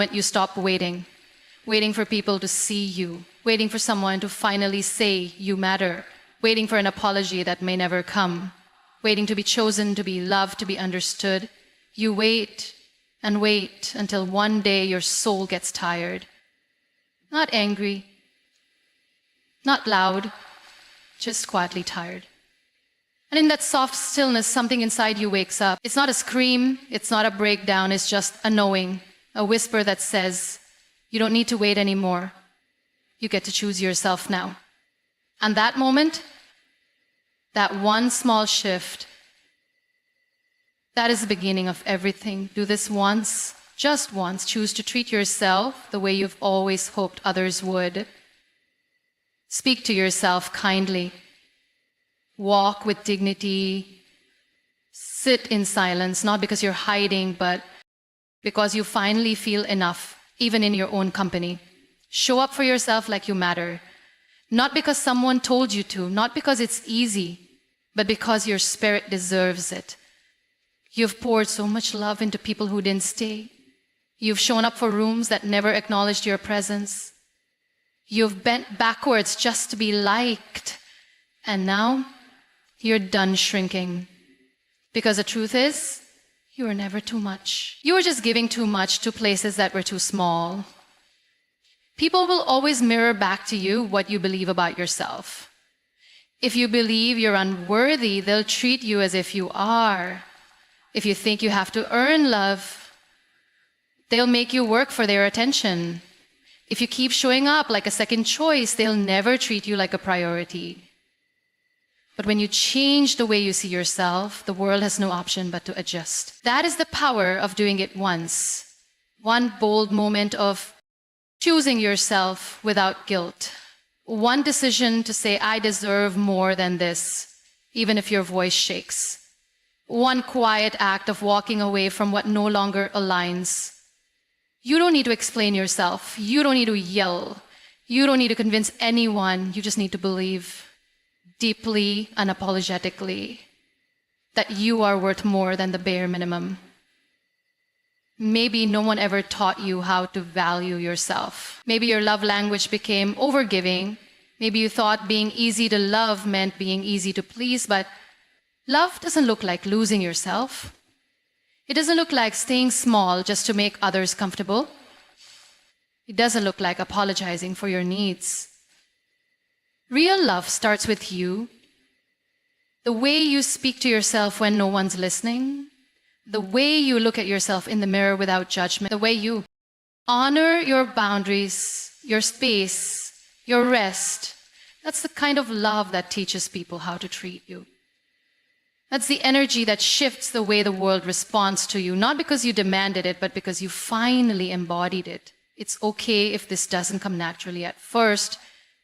But you stop waiting, waiting for people to see you, waiting for someone to finally say you matter, waiting for an apology that may never come, waiting to be chosen, to be loved, to be understood. You wait and wait until one day your soul gets tired. Not angry, not loud, just quietly tired. And in that soft stillness, something inside you wakes up. It's not a scream, it's not a breakdown, it's just a knowing, a whisper that says, you don't need to wait anymore. You get to choose yourself now. And that moment, that one small shift, that is the beginning of everything. Do this once, just once. Choose to treat yourself the way you've always hoped others would. Speak to yourself kindly. Walk with dignity. Sit in silence, not because you're hiding, but because you finally feel enough, even in your own company. Show up for yourself like you matter. Not because someone told you to, not because it's easy, but because your spirit deserves it. You've poured so much love into people who didn't stay. You've shown up for rooms that never acknowledged your presence. You've bent backwards just to be liked. And now, you're done shrinking. Because the truth is, you were never too much. You were just giving too much to places that were too small. People will always mirror back to you what you believe about yourself. If you believe you're unworthy, they'll treat you as if you are. If you think you have to earn love, they'll make you work for their attention. If you keep showing up like a second choice, they'll never treat you like a priority. But when you change the way you see yourself, the world has no option but to adjust. That is the power of doing it once. One bold moment of choosing yourself without guilt. One decision to say, I deserve more than this, even if your voice shakes. One quiet act of walking away from what no longer aligns. You don't need to explain yourself. You don't need to yell. You don't need to convince anyone. You just need to believe deeply, unapologetically, that you are worth more than the bare minimum. Maybe no one ever taught you how to value yourself. Maybe your love language became overgiving. Maybe you thought being easy to love meant being easy to please, but love doesn't look like losing yourself. It doesn't look like staying small just to make others comfortable. It doesn't look like apologizing for your needs. Real love starts with you. The way you speak to yourself when no one's listening. The way you look at yourself in the mirror without judgment. The way you honor your boundaries, your space, your rest. That's the kind of love that teaches people how to treat you. That's the energy that shifts the way the world responds to you, not because you demanded it, but because you finally embodied it. It's okay if this doesn't come naturally at first.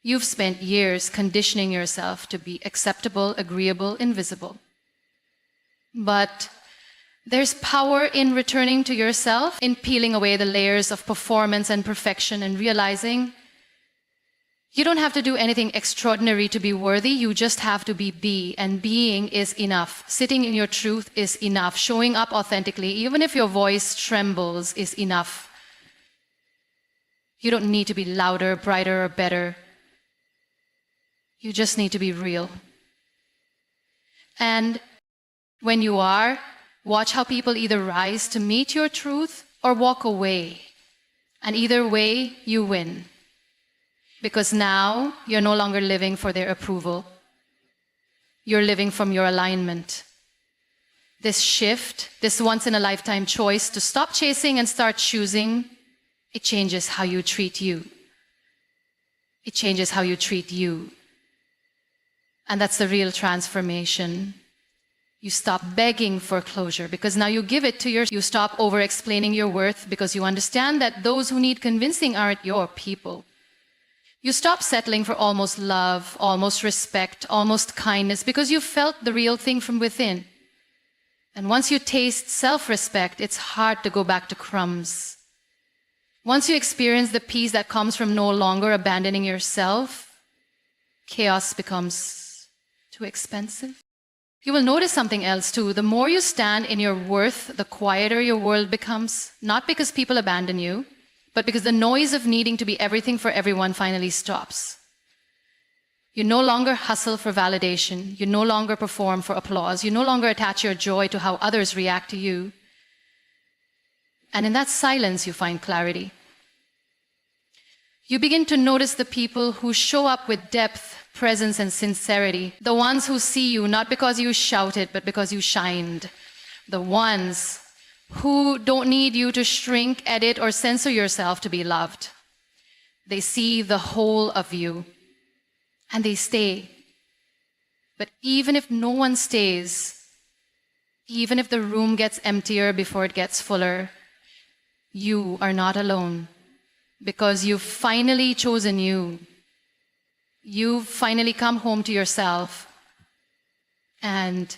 You've spent years conditioning yourself to be acceptable, agreeable, invisible. But there's power in returning to yourself, in peeling away the layers of performance and perfection and realizing you don't have to do anything extraordinary to be worthy. You just have to be, and being is enough. Sitting in your truth is enough. Showing up authentically, even if your voice trembles, is enough. You don't need to be louder, brighter, or better. You just need to be real. And when you are, watch how people either rise to meet your truth or walk away. And either way, you win. Because now, you're no longer living for their approval. You're living from your alignment. This shift, this once-in-a-lifetime choice to stop chasing and start choosing, it changes how you treat you. It changes how you treat you. And that's the real transformation. You stop begging for closure because now you give it to yourself. You stop over-explaining your worth because you understand that those who need convincing aren't your people. You stop settling for almost love, almost respect, almost kindness because you felt the real thing from within. And once you taste self-respect, it's hard to go back to crumbs. Once you experience the peace that comes from no longer abandoning yourself, chaos becomes too expensive. You will notice something else too. The more you stand in your worth, the quieter your world becomes. Not because people abandon you, but because the noise of needing to be everything for everyone finally stops. You no longer hustle for validation. You no longer perform for applause. You no longer attach your joy to how others react to you. And in that silence, you find clarity. You begin to notice the people who show up with depth, presence, and sincerity. The ones who see you not because you shouted, but because you shined. The ones who don't need you to shrink, edit, or censor yourself to be loved. They see the whole of you, and they stay. But even if no one stays, even if the room gets emptier before it gets fuller, you are not alone, because you've finally chosen you. You've finally come home to yourself. And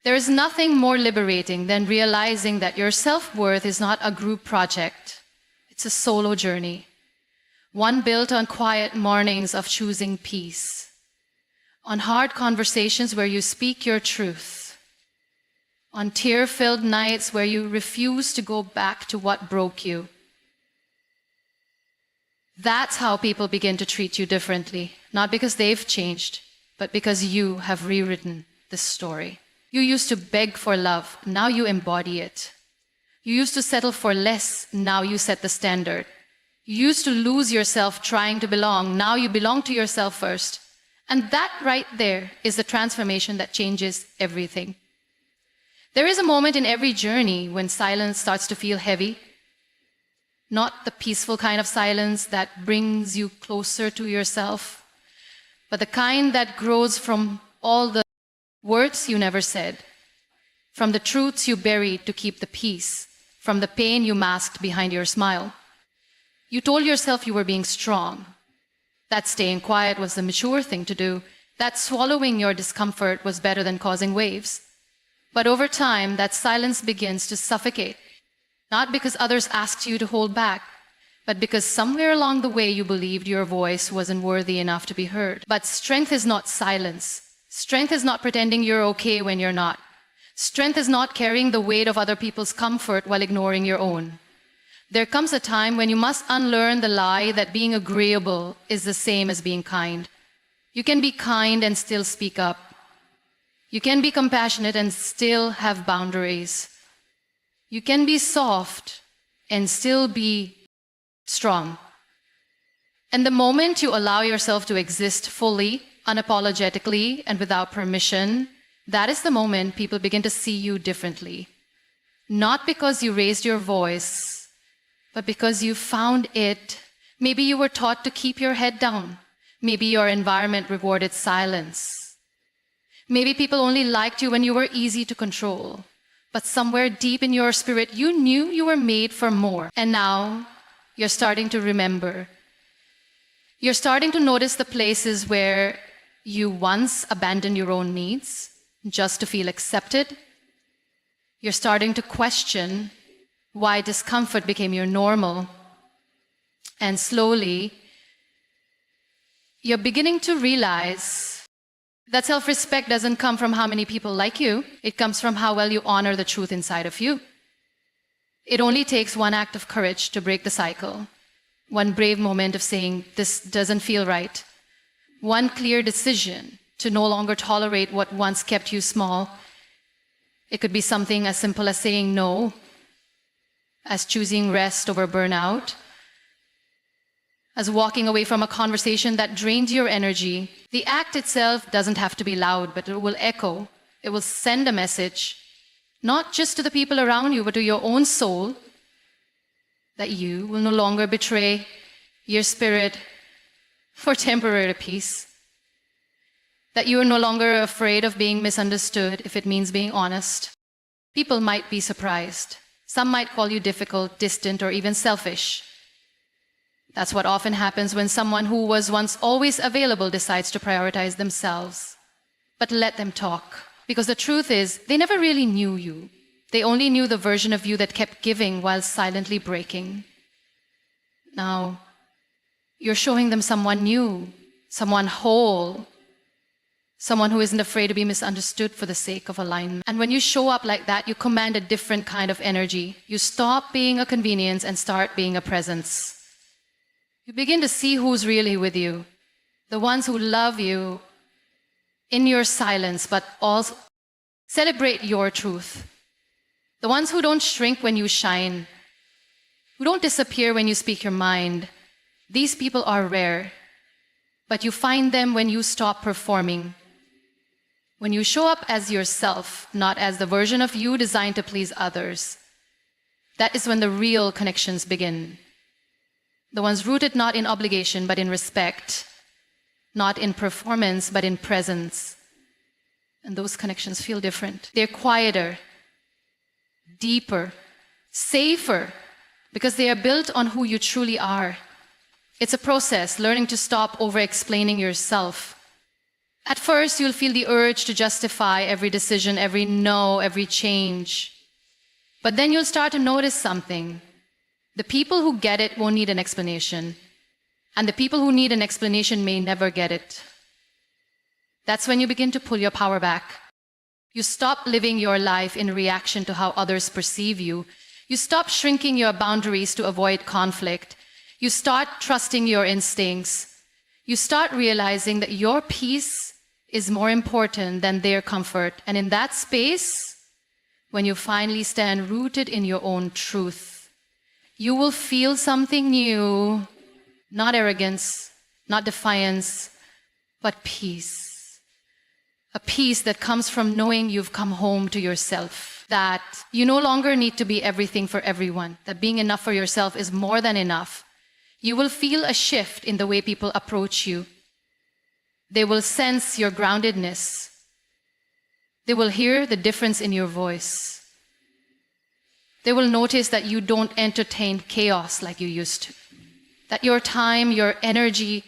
there is nothing more liberating than realizing that your self-worth is not a group project. It's a solo journey, one built on quiet mornings of choosing peace, on hard conversations where you speak your truth, on tear-filled nights where you refuse to go back to what broke you. That's how people begin to treat you differently, not because they've changed, but because you have rewritten the story. You used to beg for love, now you embody it. You used to settle for less, now you set the standard. You used to lose yourself trying to belong, now you belong to yourself first. And that right there is the transformation that changes everything. There is a moment in every journey when silence starts to feel heavy. Not the peaceful kind of silence that brings you closer to yourself, but the kind that grows from all the words you never said, from the truths you buried to keep the peace, from the pain you masked behind your smile. You told yourself you were being strong, that staying quiet was the mature thing to do, that swallowing your discomfort was better than causing waves. But over time, that silence begins to suffocate, not because others asked you to hold back, but because somewhere along the way you believed your voice wasn't worthy enough to be heard. But strength is not silence. Strength is not pretending you're okay when you're not. Strength is not carrying the weight of other people's comfort while ignoring your own. There comes a time when you must unlearn the lie that being agreeable is the same as being kind. You can be kind and still speak up. You can be compassionate and still have boundaries. You can be soft and still be strong. And the moment you allow yourself to exist fully, unapologetically, and without permission, that is the moment people begin to see you differently. Not because you raised your voice, but because you found it. Maybe you were taught to keep your head down. Maybe your environment rewarded silence. Maybe people only liked you when you were easy to control. But somewhere deep in your spirit, you knew you were made for more. And now, you're starting to remember. You're starting to notice the places where you once abandoned your own needs just to feel accepted. You're starting to question why discomfort became your normal. And slowly, you're beginning to realize that self-respect doesn't come from how many people like you. It comes from how well you honor the truth inside of you. It only takes one act of courage to break the cycle. One brave moment of saying, this doesn't feel right. One clear decision to no longer tolerate what once kept you small. It could be something as simple as saying no, as choosing rest over burnout, as walking away from a conversation that drains your energy. The act itself doesn't have to be loud, but it will echo. It will send a message, not just to the people around you, but to your own soul, that you will no longer betray your spirit for temporary peace, that you are no longer afraid of being misunderstood if it means being honest. People might be surprised. Some might call you difficult, distant, or even selfish. That's what often happens when someone who was once always available decides to prioritize themselves. But let them talk, because the truth is, they never really knew you. They only knew the version of you that kept giving while silently breaking. Now, you're showing them someone new, someone whole, someone who isn't afraid to be misunderstood for the sake of alignment. And when you show up like that, you command a different kind of energy. You stop being a convenience and start being a presence. You begin to see who's really with you, the ones who love you in your silence, but also celebrate your truth. The ones who don't shrink when you shine, who don't disappear when you speak your mind. These people are rare, but you find them when you stop performing. When you show up as yourself, not as the version of you designed to please others. That is when the real connections begin. The ones rooted not in obligation, but in respect. Not in performance, but in presence. And those connections feel different. They're quieter, deeper, safer, because they are built on who you truly are. It's a process, learning to stop over-explaining yourself. At first, you'll feel the urge to justify every decision, every no, every change. But then you'll start to notice something. The people who get it won't need an explanation. And the people who need an explanation may never get it. That's when you begin to pull your power back. You stop living your life in reaction to how others perceive you. You stop shrinking your boundaries to avoid conflict. You start trusting your instincts. You start realizing that your peace is more important than their comfort. And in that space, when you finally stand rooted in your own truth, you will feel something new, not arrogance, not defiance, but peace. A peace that comes from knowing you've come home to yourself, that you no longer need to be everything for everyone, that being enough for yourself is more than enough. You will feel a shift in the way people approach you. They will sense your groundedness. They will hear the difference in your voice. They will notice that you don't entertain chaos like you used to. That your time, your energy,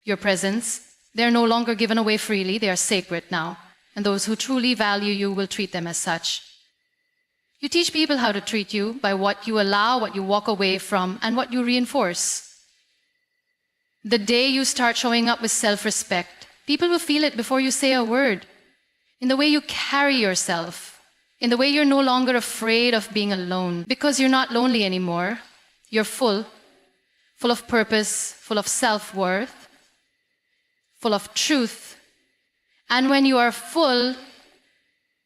your presence, they're no longer given away freely. They are sacred now. And those who truly value you will treat them as such. You teach people how to treat you by what you allow, what you walk away from, and what you reinforce. The day you start showing up with self-respect, people will feel it before you say a word. In the way you carry yourself, in the way you're no longer afraid of being alone, because you're not lonely anymore. You're full of purpose, full of self-worth, full of truth. And when you are full,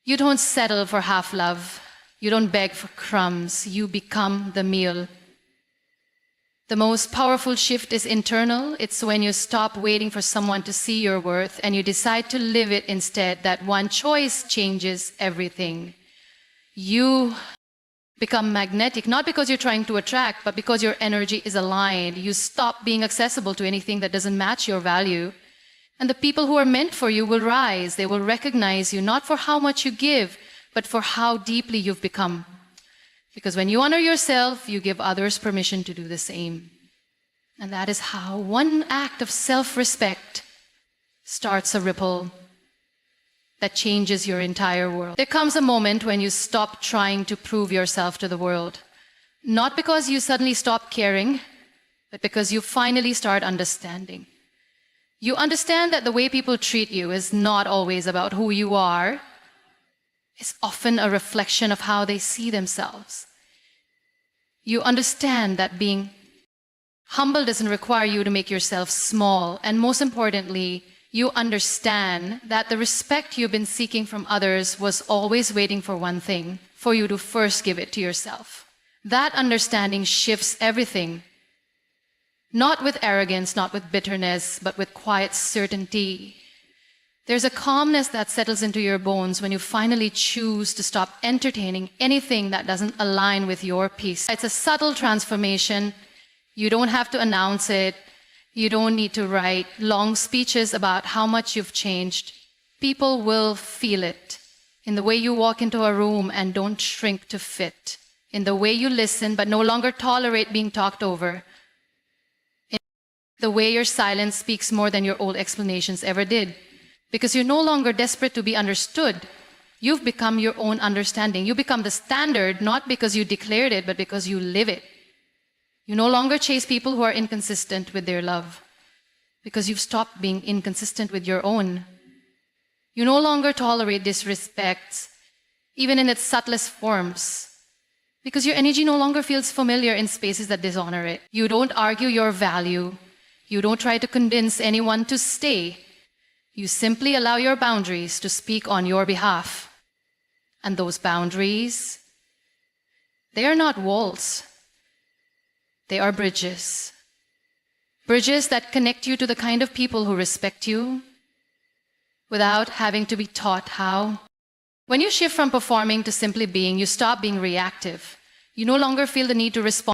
you don't settle for half love. You don't beg for crumbs. You become the meal. The most powerful shift is internal. It's when you stop waiting for someone to see your worth and you decide to live it instead. That one choice changes everything. You become magnetic, not because you're trying to attract, but because your energy is aligned. You stop being accessible to anything that doesn't match your value. And the people who are meant for you will rise. They will recognize you, not for how much you give, but for how deeply you've become. Because when you honor yourself, you give others permission to do the same. And that is how one act of self-respect starts a ripple that changes your entire world. There comes a moment when you stop trying to prove yourself to the world. Not because you suddenly stop caring, but because you finally start understanding. You understand that the way people treat you is not always about who you are. It's often a reflection of how they see themselves. You understand that being humble doesn't require you to make yourself small. And most importantly, you understand that the respect you've been seeking from others was always waiting for one thing, for you to first give it to yourself. That understanding shifts everything. Not with arrogance, not with bitterness, but with quiet certainty. There's a calmness that settles into your bones when you finally choose to stop entertaining anything that doesn't align with your peace. It's a subtle transformation. You don't have to announce it. You don't need to write long speeches about how much you've changed. People will feel it in the way you walk into a room and don't shrink to fit, in the way you listen but no longer tolerate being talked over, in the way your silence speaks more than your old explanations ever did. Because you're no longer desperate to be understood. You've become your own understanding. You become the standard, not because you declared it, but because you live it. You no longer chase people who are inconsistent with their love, because you've stopped being inconsistent with your own. You no longer tolerate disrespect, even in its subtlest forms, because your energy no longer feels familiar in spaces that dishonor it. You don't argue your value. You don't try to convince anyone to stay. You simply allow your boundaries to speak on your behalf. And those boundaries, they are not walls. They are bridges. Bridges that connect you to the kind of people who respect you without having to be taught how. When you shift from performing to simply being, you stop being reactive. You no longer feel the need to respond